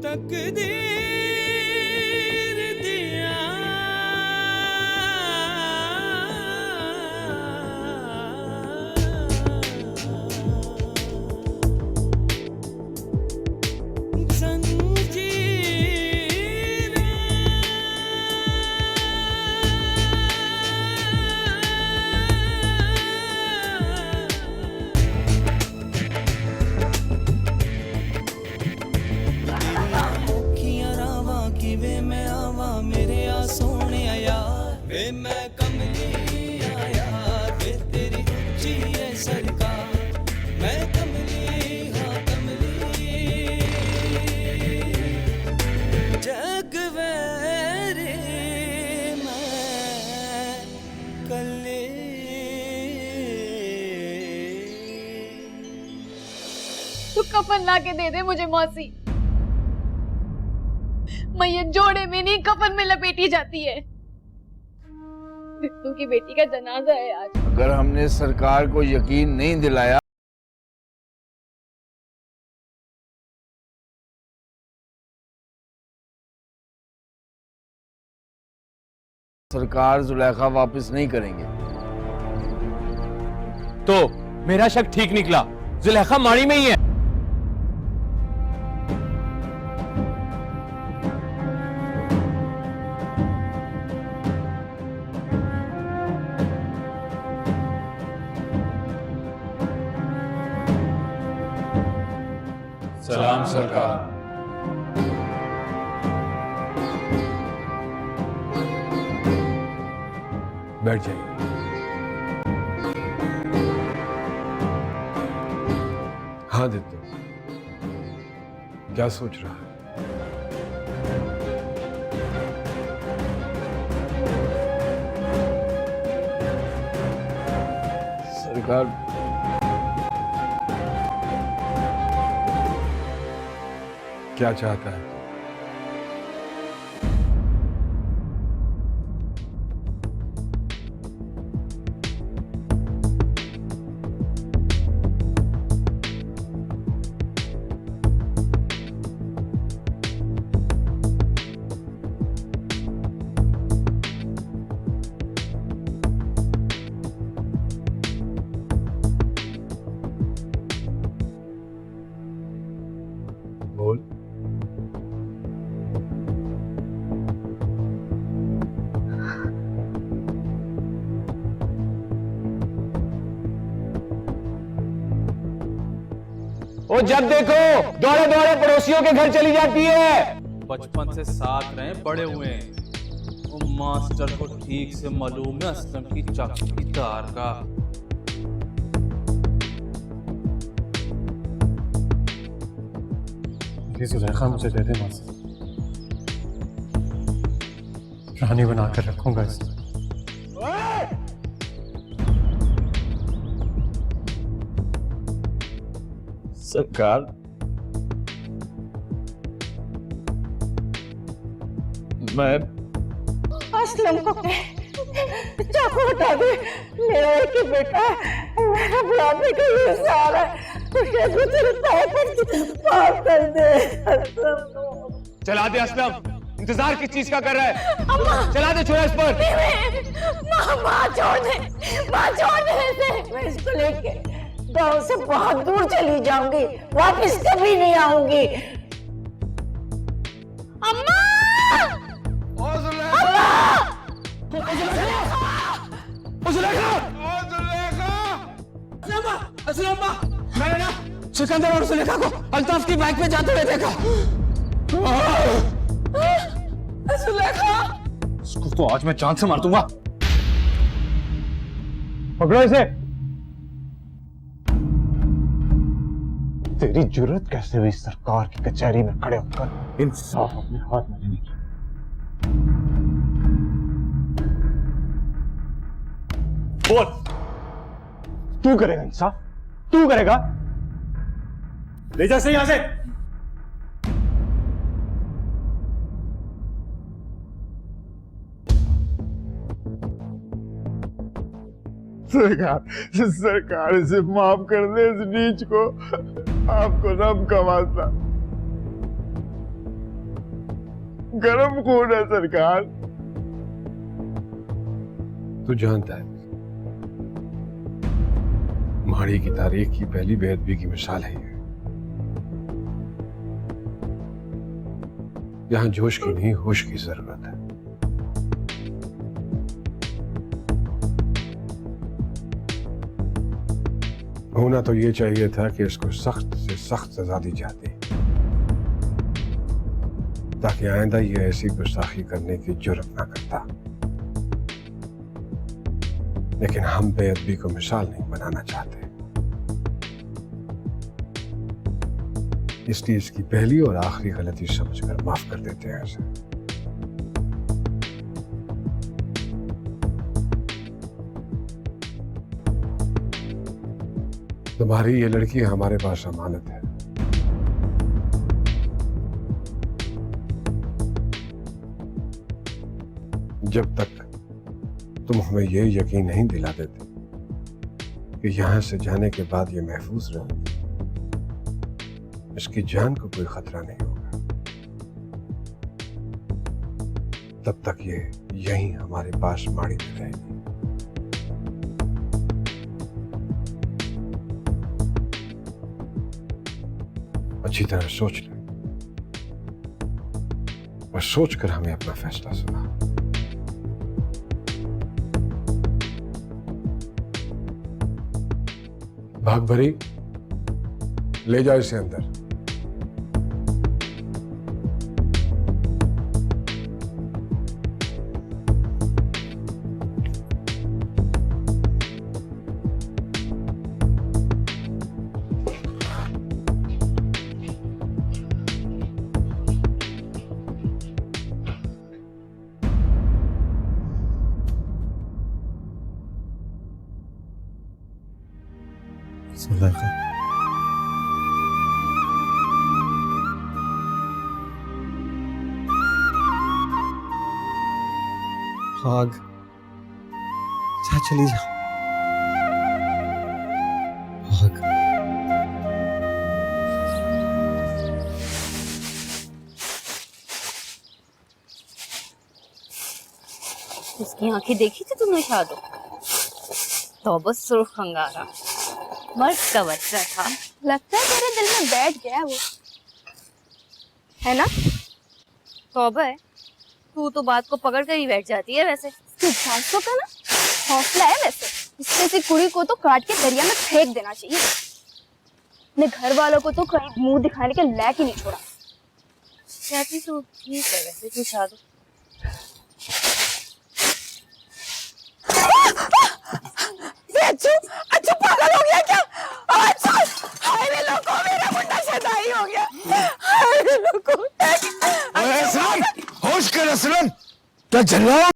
तकदीर दिया मैं कमली आया वे तेरी ऊंची है सरकार मैं कमली हाँ कमली जग वेरे मैं कले। तू कफन ला के दे दे मुझे मौसी। मैयत जोड़े में नहीं कफन में लपेटी जाती है। बिट्टू की बेटी का जनाजा है आज। अगर हमने सरकार को यकीन नहीं दिलाया सरकार जुलेखा वापस नहीं करेंगे। तो मेरा शक ठीक निकला, जुलेखा माड़ी में ही है। सलाम सरकार। बैठ जाइए। हाँ दित्तो, क्या सोच रहा है? सरकार क्या चाहता है? बोल। वो जब देखो दौड़े दौड़े पड़ोसियों के घर चली जाती है। बचपन से साथ रहे बड़े हुए हैं। वो मास्टर को ठीक से मालूम है असलम की चाकू की तार का। ये जुलेखा मुझे दे दे मासी, रानी बनाकर रखूंगा इसे। सरकार मैं असलम को चाकू हटा दे। मेरा एक ही बेटा मेरा बुढ़ापे का ये सहारा है। मुझे तेरे पैर पर माफ कर दे असलम को। चला दे असलम, इंतजार किस चीज का कर रहा है? चला दे छोरा इस पर। माँ छोड़ दे, माँ छोड़ दे इसे। मैं इसको लेके गांव से बहुत दूर चली जाऊंगी, वापस कभी नहीं आऊंगी। अम्मा! मैंने ना सिकंदर और सुलेखा को अल्ताफ की बाइक पे जाते हुए देखा। सुलेखा! इसको तो आज मैं जान से मार दूंगा। पकड़ो इसे। तेरी जुर्रत कैसे हुई सरकार की कचहरी में खड़े होकर इंसाफ अपने हाथ में लेने की? बोल, तू करेगा इंसाफ? तू करेगा? ले जा से यहां से। सरकार इसे माफ कर दे, इस नीच को। आपको रब का वास्ता। गर्म खून है सरकार। तू जानता है माड़ी की तारीख की पहली बेअदबी की मिसाल है ये। यहां जोश की नहीं होश की जरूरत है। होना तो ये चाहिए था कि इसको सख्त से सख्त सजा दी जाती ताकि आइंदा ये ऐसी गुस्ताखी करने की जुर्रत ना करता। लेकिन हम बेअदबी को मिसाल नहीं बनाना चाहते, इसलिए इसकी पहली और आखिरी गलती समझकर माफ कर देते हैं इसे। तुम्हारी ये लड़की हमारे पास अमानत है। जब तक तुम हमें ये यकीन नहीं दिला देते कि यहां से जाने के बाद ये महफूज रहेगी, इसकी जान को कोई खतरा नहीं होगा, तब तक ये यहीं हमारे पास माड़ी में रहेगी। अच्छी तरह सोच ले और सोचकर हमें अपना फैसला सुना। भाग भरी, ले जाओ इसे अंदर। भाग जा, चली जा, भाग। उसकी आंखें देखी थी तुमने शादो? तौबा सुर्ख अंगारा, मर्द का बच्चा था। लगता है तेरे दिल में बैठ गया है वो, है ना? तौबा है, तू तो बात को पकड़ कर ही बैठ जाती है। वैसे तो का ना हौसला है वैसे। इस जैसी कुड़ी को तो काट के दरिया में फेंक देना चाहिए। अपने घर वालों को तो कहीं मुंह दिखाने के लायक ही नहीं छोड़ा। कहती तो ठीक है वैसे तू शादो। अच्छा पागल हो गया क्या? अच्छा हाय रे लोगों, मेरा मुंडा शैतानी हो गया। हाय रे लोगों, होश कर असलम, क्या चल रहा है?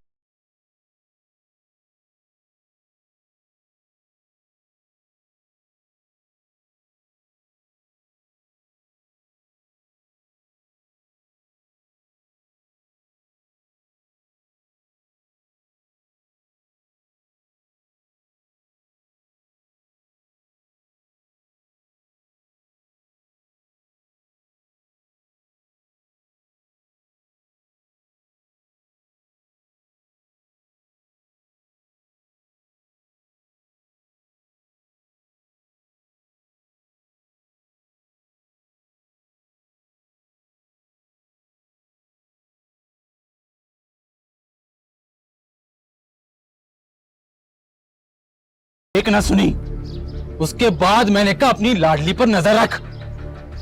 एक ना सुनी, उसके बाद मैंने कहा अपनी लाडली पर नजर रख,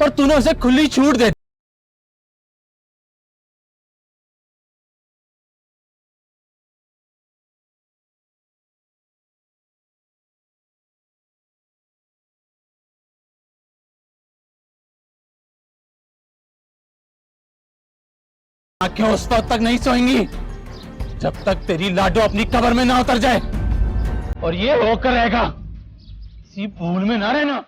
और तूने उसे खुली छूट दे दी। आंखें उस वक्त तक नहीं सोएंगी जब तक तेरी लाडो अपनी कब्र में ना उतर जाए, और ये होकर रहेगा, किसी भूल में ना रहना।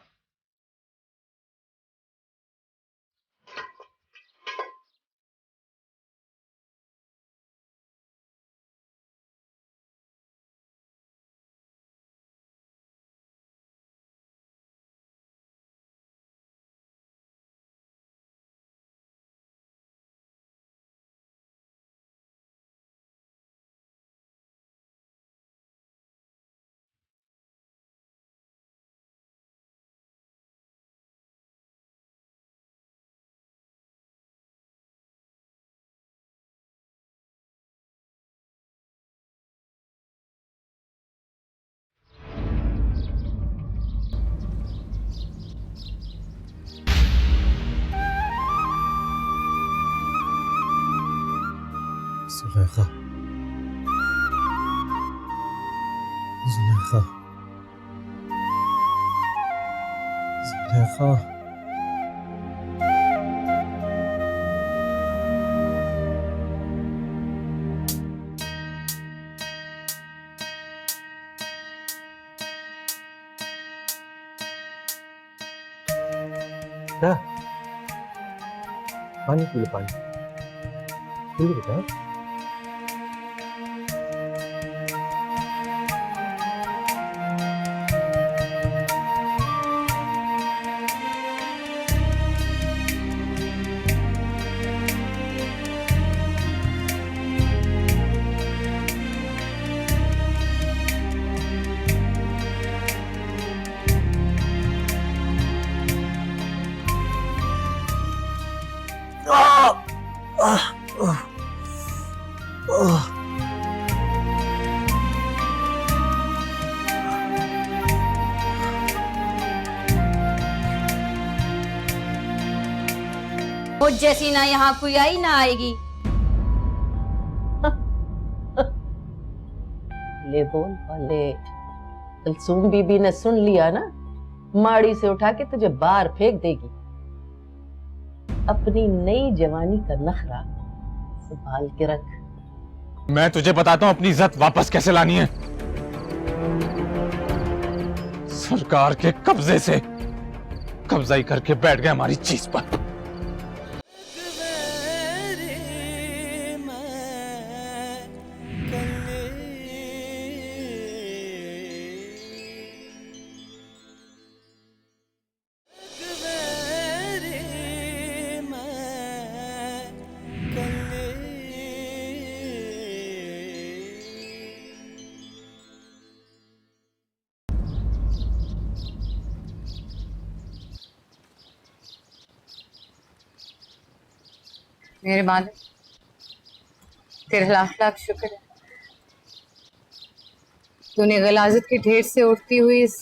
जुलेखा, जुलेखा, जुलेखा। क्या? पानी पी लो, पानी पी लो बेटा। मुझ जैसी ना यहाँ कोई आई ना आएगी। ले बोल वाले, कुलसुम बीबी ने सुन लिया ना, माड़ी से उठा के तुझे बाहर फेंक देगी। अपनी नई जवानी का नखरा संभाल के रख। मैं तुझे बताता हूं अपनी इज्जत वापस कैसे लानी है। सरकार के कब्जे से कब्जा ही करके बैठ गए हमारी चीज पर। मेरे मालिक, तेरे लाख लाख शुक्र है, तूने गलाजत के ढेर से उठती हुई इस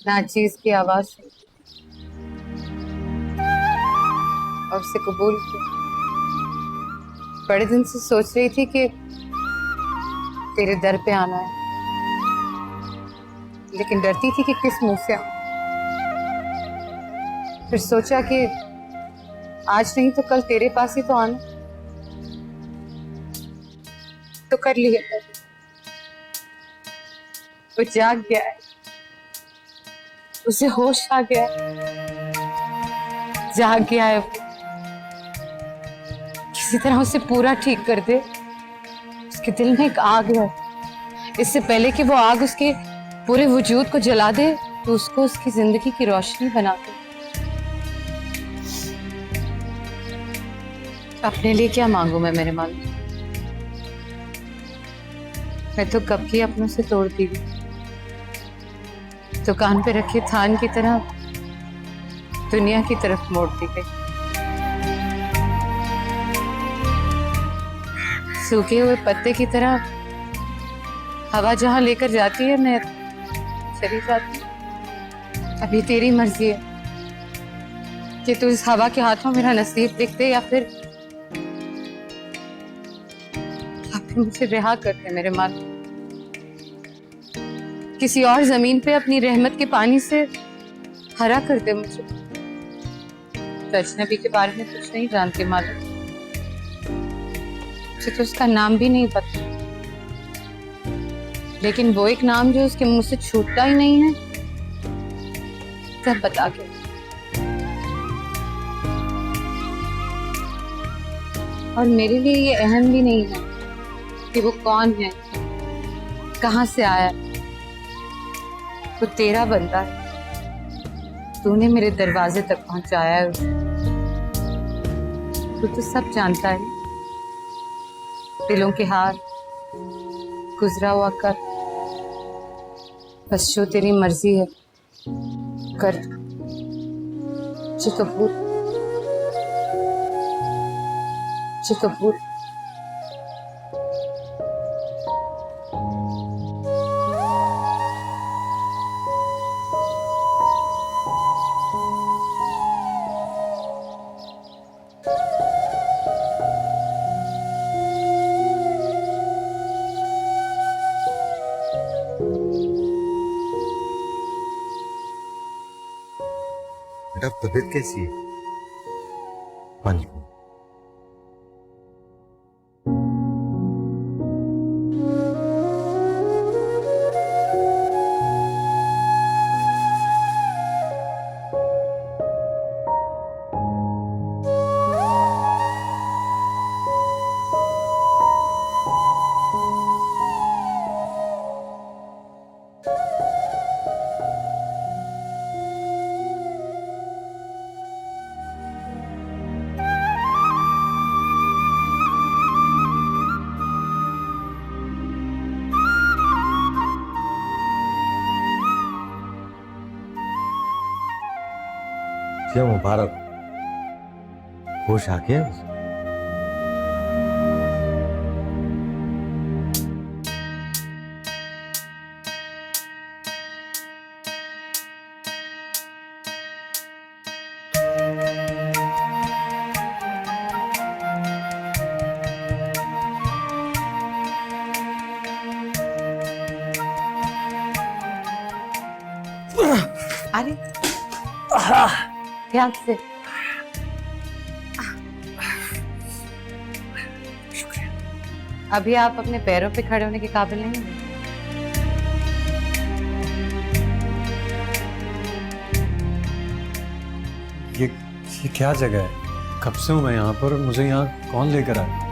नाचीज की आवाज सुनी और उसे कबूल किया। बड़े दिन से सोच रही थी कि तेरे दर पे आना है, लेकिन डरती थी कि किस मुंह से आऊं। फिर सोचा कि आज नहीं तो कल तेरे पास ही तो आना, तो कर लिया। वो जाग गया है, उसे होश आ गया है, जाग गया है। किसी तरह उसे पूरा ठीक कर दे। उसके दिल में एक आग है, इससे पहले कि वो आग उसके पूरे वजूद को जला दे तो उसको उसकी जिंदगी की रोशनी बना दे। अपने लिए क्या मांगू मैं मेरे मालिक? मैं तो कब की अपनों से तोड़ दी गई, दुकान पे रखे थान की तरह दुनिया की तरफ मोड़ दी गई। सूखे हुए पत्ते की तरह हवा जहां लेकर जाती है मैं चली जाती हूँ। अभी तेरी मर्जी है कि तू इस हवा के हाथों मेरा नसीब लिख दे या फिर मुझे रिहा कर दे मेरे मालिक। किसी और जमीन पे अपनी रहमत के पानी से हरा कर दे मुझे। तो अजनबी के बारे में कुछ नहीं जानती मालिक, मुझे तो उसका नाम भी नहीं पता, लेकिन वो एक नाम जो उसके मुंह से छूटता ही नहीं है, सब बता के। और मेरे लिए ये अहम भी नहीं है कि वो कौन है, कहां से आया। वो तेरा बंदा है, तूने मेरे दरवाजे तक पहुंचाया है उसे। तू तो सब जानता है, दिलों के हार, गुजरा हुआ कर। बस जो तेरी मर्जी है कर दो। जी कपूर, जी कपूर। तबीयत कैसी है? पानी पी। क्या मुबारक, होश आ गया? अरे ध्यान से। अभी आप अपने पैरों पे खड़े होने के काबिल नहीं हैं। ये क्या जगह है? कब से हूं मैं यहाँ पर और मुझे यहाँ कौन लेकर आया?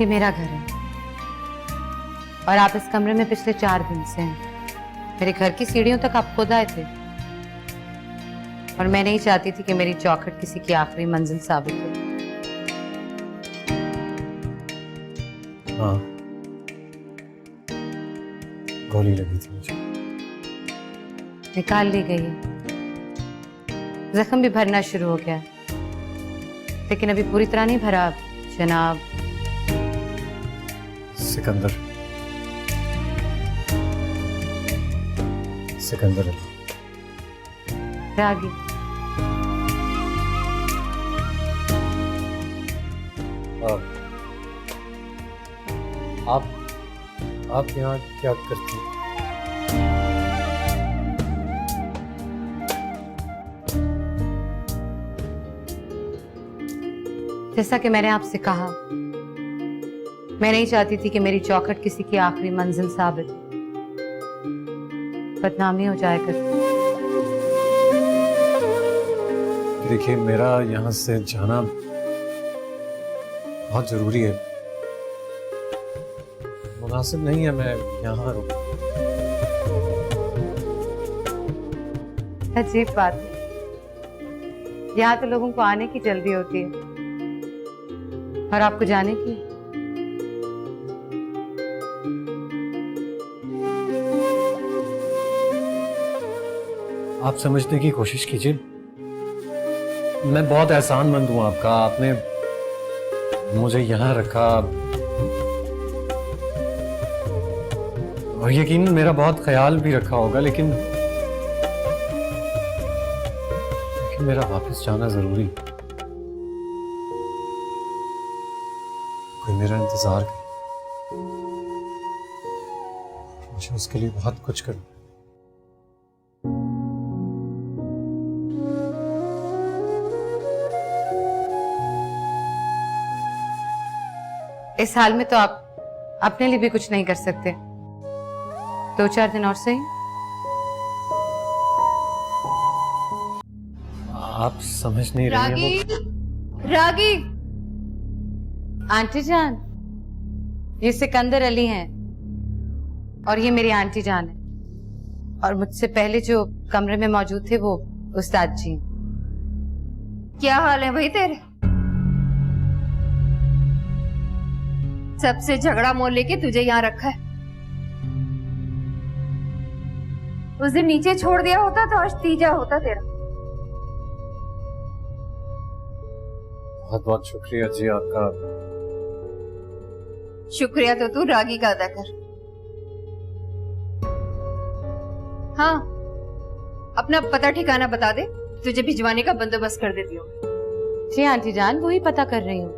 ये मेरा घर है और आप इस कमरे में पिछले 4 दिन से हैं। मेरे घर की सीढ़ियों तक आप खुद आए थे और मैं नहीं चाहती थी कि मेरी चौखट किसी की आखिरी मंजिल साबित हो। हाँ, गोली लगी थी मुझे। निकाल ली गई है, जख्म भी भरना शुरू हो गया, लेकिन अभी पूरी तरह नहीं भरा जनाब। सिकंदर अली। रागी, आप यहाँ क्या करती हैं? जैसा कि मैंने आपसे कहा, मैं नहीं चाहती थी कि मेरी चौखट किसी की आखिरी मंजिल साबित हो, बदनामी हो जाए कर। देखिए, मेरा यहाँ से जाना बहुत जरूरी है। मुनासिब नहीं है मैं यहाँ रुकूं। अजीब बात है, यहाँ तो लोगों को आने की जल्दी होती है और आपको जाने की। आप समझने की कोशिश कीजिए, मैं बहुत एहसानमंद हूं आपका। आपने मुझे यहाँ रखा और यकीनन मेरा बहुत ख्याल भी रखा होगा, लेकिन मेरा वापस जाना जरूरी। कोई मेरा इंतजार करे, मुझे उसके लिए बहुत कुछ करना। इस हाल में तो आप अपने लिए भी कुछ नहीं कर सकते। 2-4 दिन और सही। आप समझ नहीं रही रागी, हैं रागी, आंटी जान, ये सिकंदर अली हैं और ये मेरी आंटी जान है, और मुझसे पहले जो कमरे में मौजूद थे वो उस्ताद जी। क्या हाल है भाई तेरे? सबसे झगड़ा मोल लेके तुझे यहाँ रखा है। उस दिन नीचे छोड़ दिया होता तो आज तीजा होता तेरा। बहुत बहुत शुक्रिया जी आपका। शुक्रिया तो तू रागी का अदा कर। हाँ, अपना पता ठिकाना बता दे, तुझे भिजवाने का बंदोबस्त कर देती हूँ। जी आंटी जान, वही पता कर रही हूँ।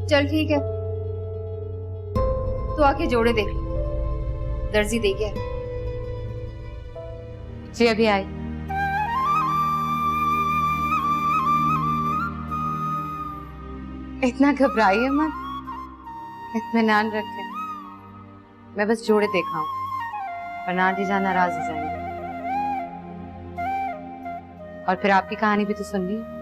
चल ठीक है, तू आके जोड़े देख ले, दर्जी दे गया। जी अभी आई। इतना घबराइए मत, इत्मीनान रखें। मैं बस जोड़े देखा हूँ, वरना आंटी जान नाराज हो जाएंगे। और फिर आपकी कहानी भी तो सुननी है।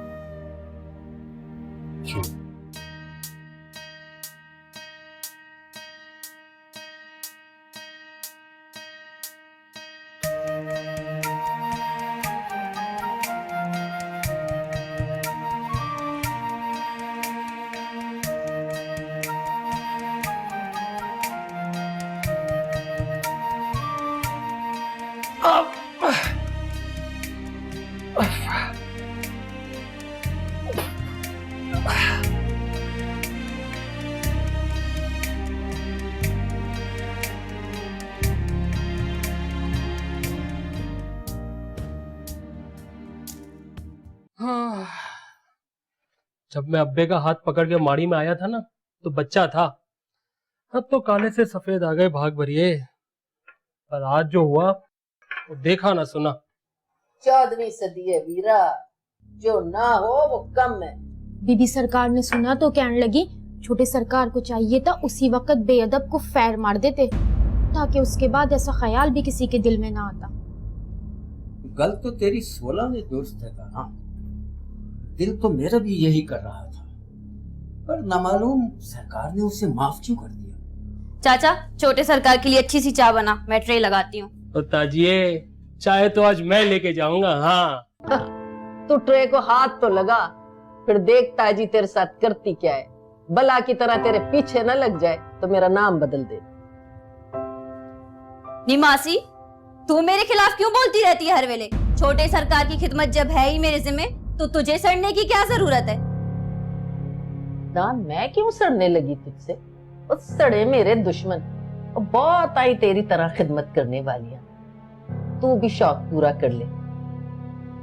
जब मैं अब्बे का हाथ पकड़ के माड़ी में आया था ना, तो बच्चा था। अब तो काले से सफेद आ गए भाग भरिए। पर आज जो हुआ वो देखा ना सुना। 14वीं सदी है वीरा, जो ना हो वो कम है। बीबी सरकार ने सुना तो कहने लगी छोटे सरकार को चाहिए था उसी वक्त बेअदब को फैर मार देते, ताकि उसके बाद ऐसा ख्याल भी किसी के दिल में ना आता। गल तो तेरी 16वें दोस्त है ना, दिल तो मेरा भी यही कर रहा था, पर नामालूम सरकार ने उसे माफ क्यों कर दिया। चाचा, छोटे सरकार के लिए अच्छी सी चाय बना, मैं ट्रे लगाती हूँ। तो ताजिए, चाय तो आज मैं लेके जाऊंगा। हाँ तू ट्रे को हाथ तो लगा, फिर देख ताजी तेरे साथ करती क्या है। बला की तरह तेरे पीछे न लग जाए तो मेरा नाम बदल दे। निमासी, तू मेरे खिलाफ क्यों बोलती रहती है हर वेले? छोटे सरकार की खिदमत जब है ही मेरे जिम्मे, तो तुझे सड़ने की क्या जरूरत है? दान मैं क्यों सड़ने लगी तुझसे? उस सड़े मेरे दुश्मन, और बहुत आई तेरी तरह खिदमत करने वालियां। तू भी शौक पूरा कर ले,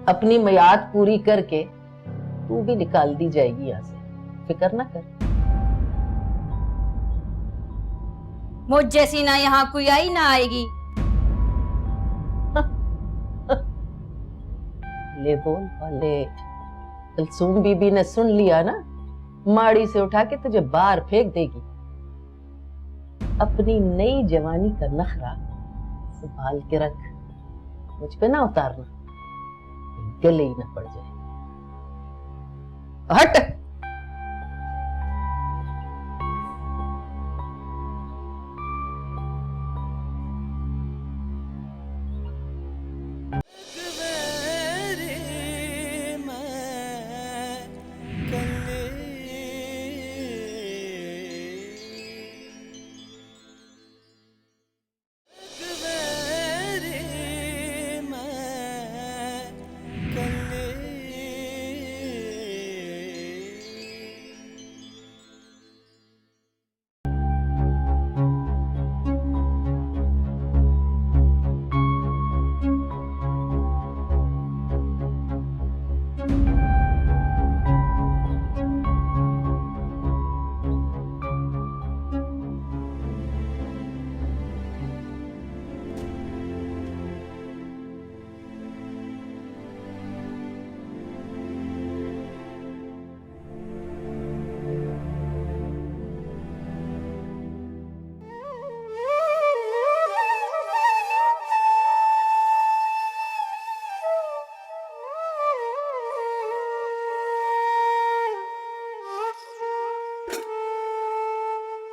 अपनी मियाद पूरी करके तू भी निकाल दी जाएगी यहाँ से, फिक्र ना कर। मुझ जैसी ना यहाँ कोई आई ना आएगी। ले बोल वाले, कुलसूम बीबी ने सुन लिया ना, माड़ी से उठा के तुझे बाहर फेंक देगी। अपनी नई जवानी का नखरा संभाल के रख, मुझ पे ना उतारना, गले ही ना पड़ जाए। हट।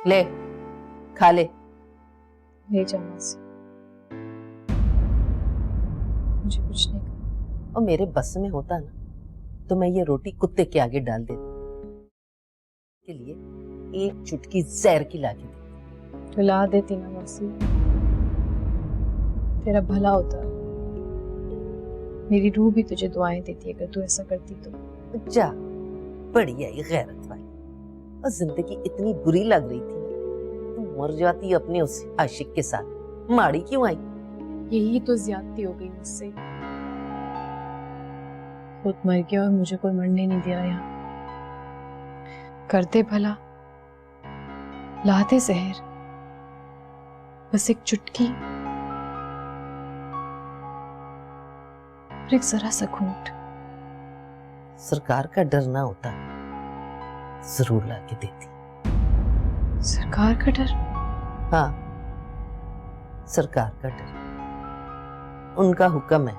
ले खा ले। ले जा मासी, मुझे कुछ नहीं करना। और मेरे बस में होता ना तो मैं ये रोटी कुत्ते के आगे डाल देती, के लिए एक चुटकी जहर की ला के देती। रुला देती ना मासी, तेरा भला होता। मेरी रूह भी तुझे दुआएं देती अगर तू ऐसा करती तो। जा, बढ़िया ही गैरत वाली। और जिंदगी इतनी बुरी लग रही थी ना, तू मर जाती अपने उस आशिक के साथ। माड़ी क्यों आई? यही तो ज्यादती हो गई मुझसे। खुद मर गया और मुझे कोई मरने नहीं दे रहा यहाँ। करते भला, लाते जहर, बस एक चुटकी, और एक जरा सा घूंट। सरकार का डर ना होता जरूर ला के देती। सरकार का डर? हाँ, सरकार का डर। उनका हुक्म है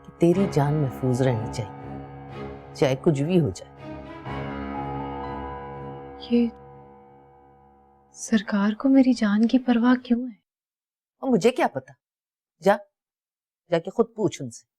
कि तेरी जान महफूज रहनी चाहिए, चाहे कुछ भी हो जाए। ये सरकार को मेरी जान की परवाह क्यों है? और मुझे क्या पता, जाके खुद पूछ उनसे।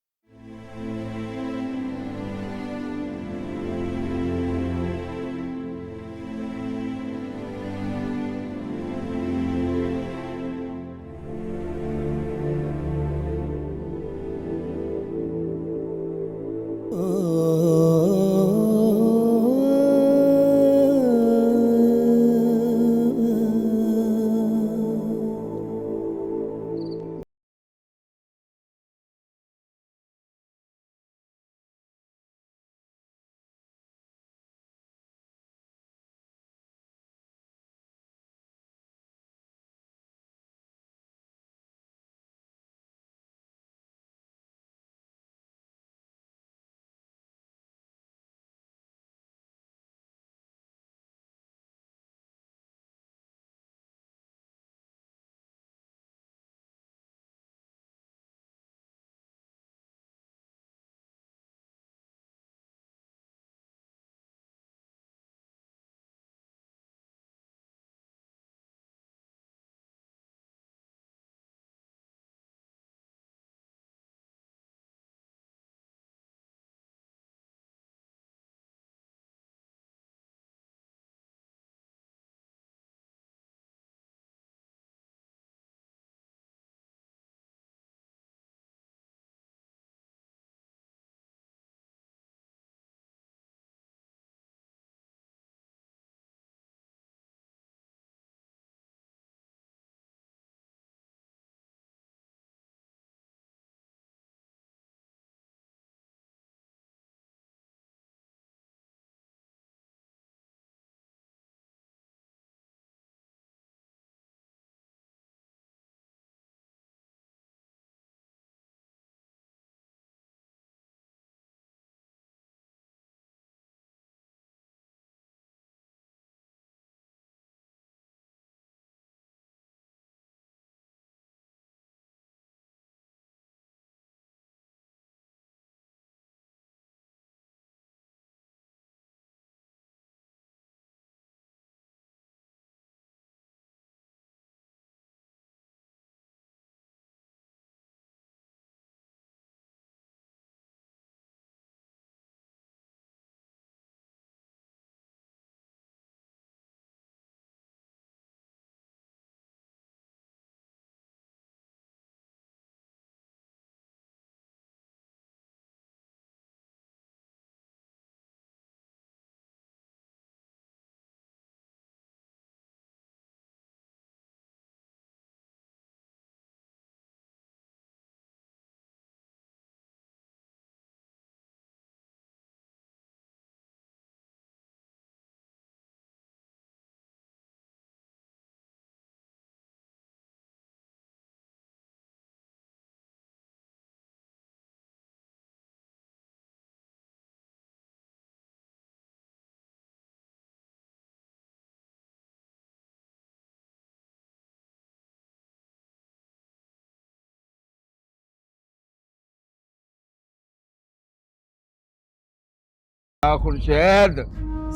खुर्शेद,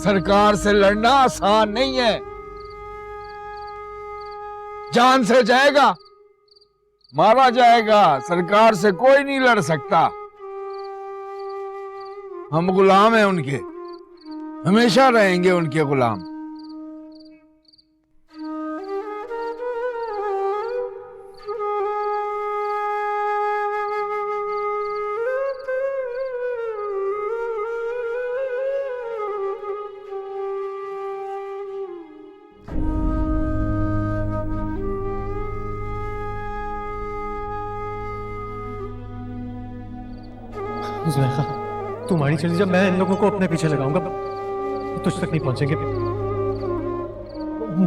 सरकार से लड़ना आसान नहीं है। जान से जाएगा, मारा जाएगा। सरकार से कोई नहीं लड़ सकता। हम गुलाम हैं उनके, हमेशा रहेंगे उनके गुलाम। ज़ुलेखा, तुम्हारी चली जा, मैं इन लोगों को अपने पीछे लगाऊंगा, तुझ तक नहीं पहुंचेंगे।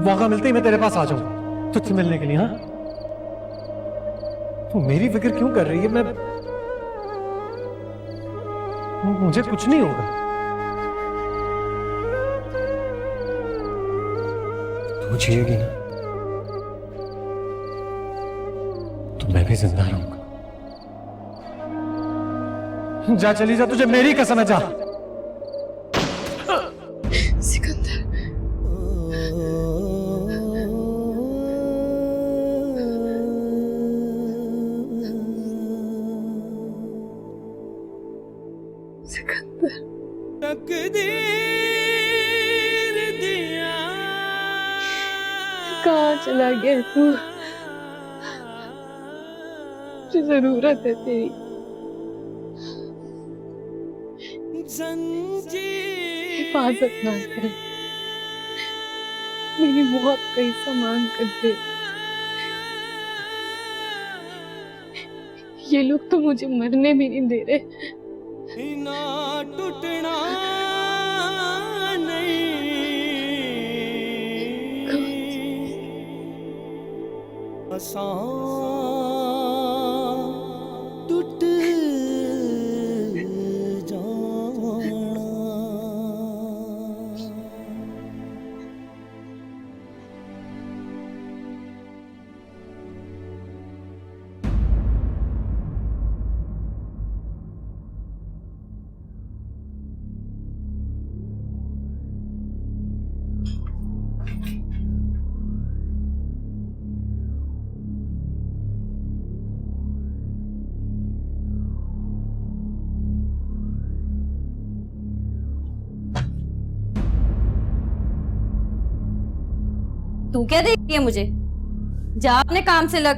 मौका मिलते ही मैं तेरे पास आ जाऊंगा तुझसे मिलने के लिए। हाँ, तू मेरी फिक्र क्यों कर रही है? मुझे कुछ नहीं होगा। तू जिएगी ना तो मैं भी जिंदा रहूंगा। जा, चली जा, तुझे मेरी कसम है, जा। सिकंदर, सिकंदर, तकदीर दिया कहाँ चला गया तू? मुझे जरूरत है तेरी। हिफाजत ना करे, मेरी मौत का ही सामान कर दे। ये लोग तो मुझे मरने भी नहीं दे रहे। ना टूटना नहीं, आसान टूट तू क्या देख रही है मुझे? जा अपने काम से लग।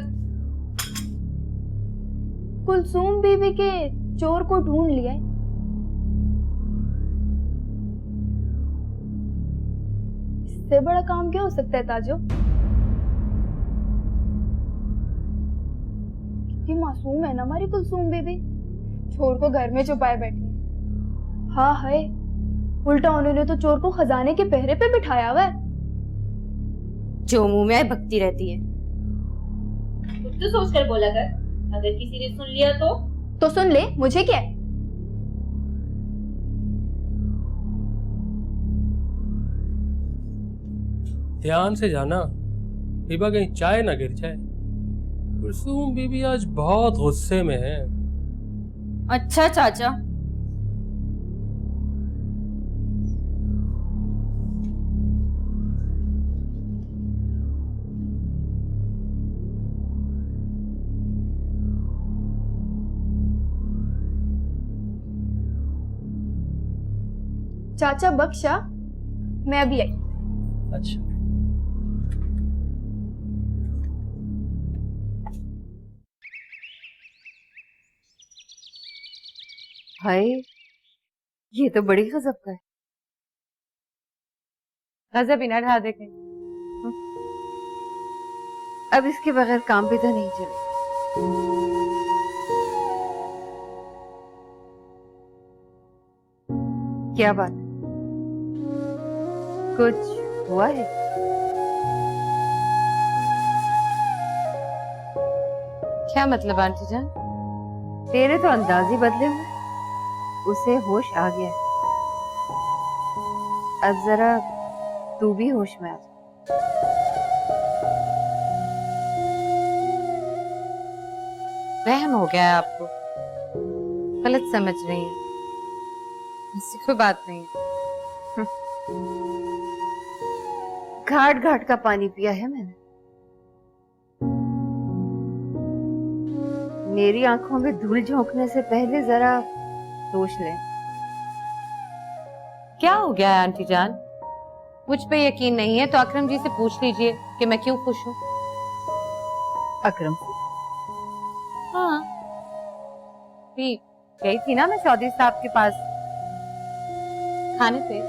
कुलसूम बीबी के चोर को ढूंढ लिया है। इससे बड़ा काम क्या हो सकता है ताजो? कितनी मासूम है ना हमारी कुलसूम बीबी। चोर को घर में छुपाए बैठी है। हाँ है, उल्टा उन्होंने तो चोर को खजाने के पहरे पे बिठाया हुआ है। जो मुंह में आए भक्ति रहती है। कुछ तो सोच कर बोला कर, अगर किसी ने सुन लिया तो सुन ले, मुझे क्या है? ध्यान से जाना, हिबा कहीं चाय ना गिर जाए। कुलसूम बीबी आज बहुत गुस्से में है। अच्छा चाचा, चाचा बख्शा, मैं अभी आई। अच्छा, हाय, ये तो बड़ी गजब का है। गजब ही ना ढा दे कहीं। अब इसके बगैर काम भी तो नहीं चले। क्या बात है? कुछ हुआ है? क्या मतलब आंटी जान? तेरे तो अंदाज ही बदले हुए। उसे होश आ गया है। अब जरा तू भी होश में आ जा। वहम हो गया है आपको, गलत समझ रही है। ऐसी कोई बात नहीं है। घाट घाट का पानी पिया है मैंने। मेरी आंखों में धूल झोंकने से पहले जरा सोच ले। क्या हो गया है आंटी जान? मुझ पे यकीन नहीं है तो अकरम जी से पूछ लीजिए कि मैं क्यों खुश हूँ। अकरम से? हाँ, भी गई थी ना मैं चौधरी साहब के पास खाने पे।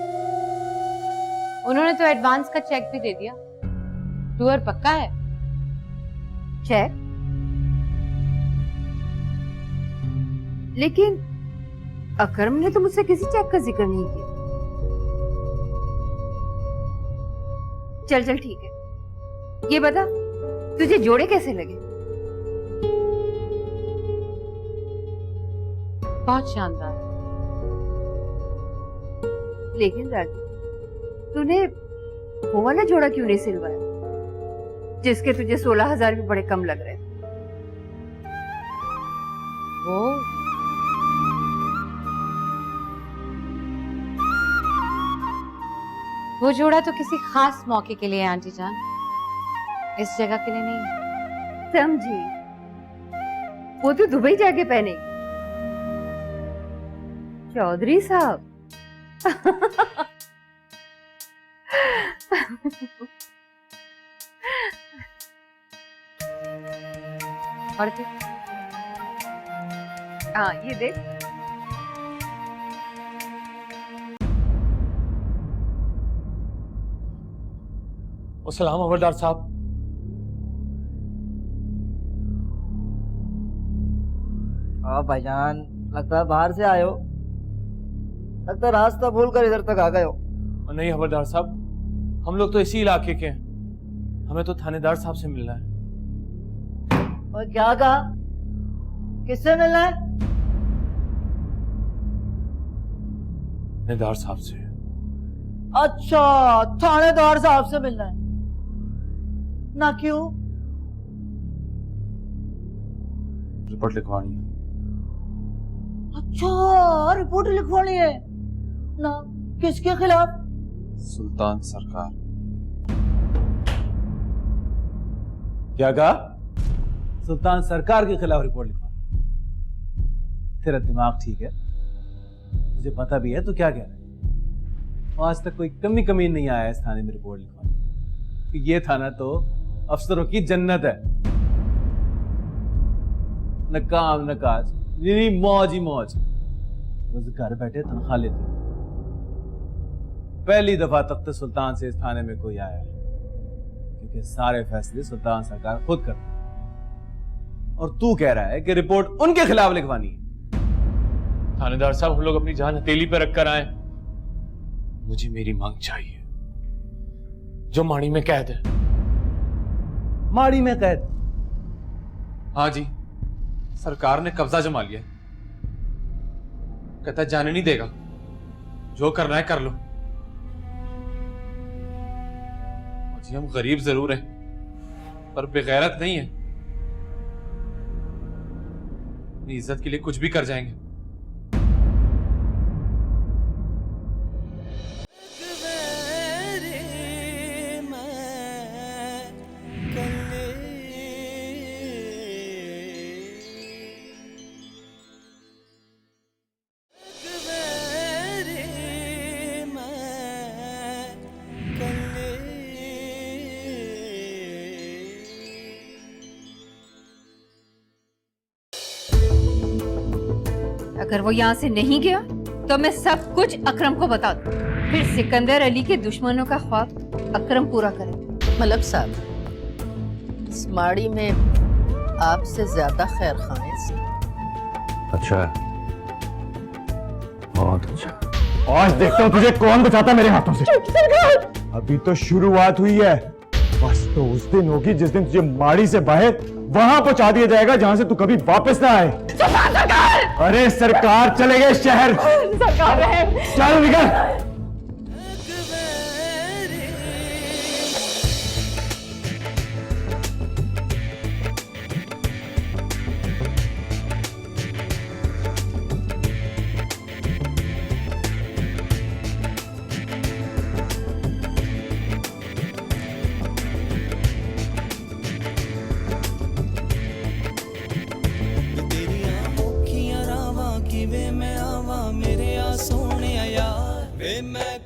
उन्होंने तो एडवांस का चेक भी दे दिया। टूर पक्का है। चेक? लेकिन अकरम ने तो मुझसे किसी चेक का जिक्र नहीं किया। चल चल ठीक है, ये बता तुझे जोड़े कैसे लगे? बहुत शानदार। लेकिन राजू, तूने वो वाला जोड़ा क्यों नहीं सिलवाया जिसके तुझे 16,000 भी बड़े कम लग रहे थे? वो जोड़ा तो किसी खास मौके के लिए है आंटी जान, इस जगह के लिए नहीं। समझी, वो तो दुबई जाके पहनेगी। चौधरी साहब और क्या? हाँ, ये देख। सलाम हवलदार साहब। भाईजान, लगता है बाहर से आए हो। लगता है रास्ता भूल कर इधर तक आ गए हो। नहीं हवलदार साहब, हम लोग तो इसी इलाके के हैं, हमें तो थानेदार साहब से मिलना है। और क्या कहा? किससे मिलना है? थानेदार साहब से। अच्छा, थानेदार साहब से मिलना है ना? क्यों? रिपोर्ट लिखवानी है। अच्छा, रिपोर्ट लिखवानी है ना? किसके खिलाफ? सुल्तान सरकार। क्या कहा? सुल्तान सरकार के खिलाफ रिपोर्ट लिखवानी। तेरा दिमाग ठीक है? तुझे पता भी है तो क्या कह रहा है? आज तक कोई कमी नहीं आया इस थाने में रिपोर्ट लिखवाने। ये थाना तो अफसरों की जन्नत है। न काम न काज, यही मौज ही मौज। बस घर बैठे तनख्वाह लेते। पहली दफा तख्त सुल्तान से इस थाने में कोई आया है, क्योंकि सारे फैसले सुल्तान सरकार खुद करती है। और तू कह रहा है कि रिपोर्ट उनके खिलाफ लिखवानी है। थानेदार साहब, हम लोग अपनी जान हथेली पे रखकर आए। मुझे मेरी मांग चाहिए, जो माड़ी में कैद है। माड़ी में कैद? हाँ जी, सरकार ने कब्जा जमा लिया। कहता है जाने नहीं देगा, जो करना है कर लो। जी हम गरीब जरूर हैं, पर बेगैरत नहीं है। अपनी इज्जत के लिए कुछ भी कर जाएंगे। अगर वो यहाँ से नहीं गया तो मैं सब कुछ अकरम को बता दूं। फिर सिकंदर अली के दुश्मनों का ख्वाब अकरम पूरा करे। मलक साहब, इस माड़ी में आपसे ज्यादा खैर खां। अच्छा है, बहुत अच्छा। आज देखता हूँ तुझे कौन बचाता मेरे हाथों से। अभी तो शुरुआत हुई है, बस तो उस दिन होगी जिस दिन तुझे माड़ी से बाहर वहां पहुंचा दिया जाएगा जहां से तू कभी वापस ना आए। सरकार! अरे सरकार चले गए शहर। सरकार है। चल निकल। किवे मैं आवा मेरे आ सोने यार वे मैं